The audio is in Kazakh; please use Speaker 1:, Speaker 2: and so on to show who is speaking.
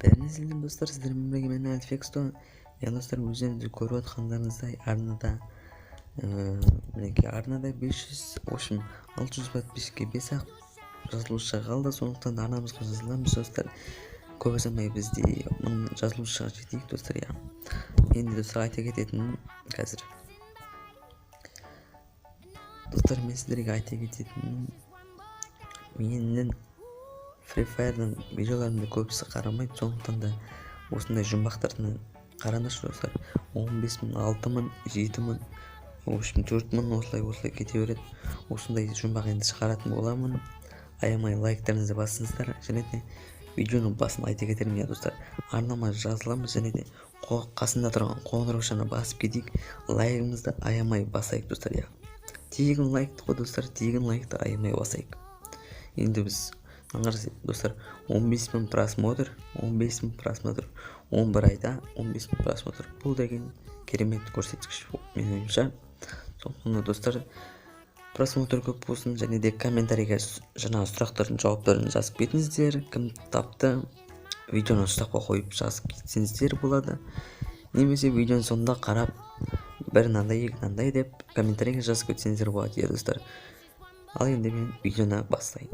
Speaker 1: Бәріңіздің достар, сіздермен бірге мен Альфексто. Достар, өздеріңіз көріп отқандарыңыздай арнада 500, в общем 600 подписчикке 5-ақ жазылушы қалды. Сондықтан арнамызға жазыламыз достар. Көп ұзамай бізде 1000 жазылушыға жетейік достар. Енді достар, айта кететінім қазір. Достар, мен сіздерге айта кететінім, менің Free Fire'дың видеоларымды көбісі қарамайды, сондықтан да осындай жұмбақтарын қараңызшы достар. 15.000, 6.000, 7.000, в общем 4.000 осылай кете береді. Осындай жұмбақ енді шығаратын боламын. Аямай лайктарыңызды басыңыздар, және де видеоның басын айта кетерім достар. Арнама жазыламыз, және де қасында тұрған қоңыраушаны басып кетейік. Лайкымызды аямай басайық достар. Тегін лайкты ғой достар, тегін лайкты аямай басайық. Енді біз достар 15.000 просмотр, 11 айда 15.000 просмотр. Бұл деген керемет көрсеткіш менің ойымша. Сондықтан достар, просмотр көп болсын, және де комментарийға жаңағы сұрақтардың жауаптарын жазып кетіңіздер. Кім тапты, видеоны ұстапқа қойып жазып кетсеңіздер болады. Немесе видеоның соңында қарап, бір мынандай, екі мынандай деп комментарийға жазып кетсеңіздер болады достар. Ал енді мен видеоны бастайын.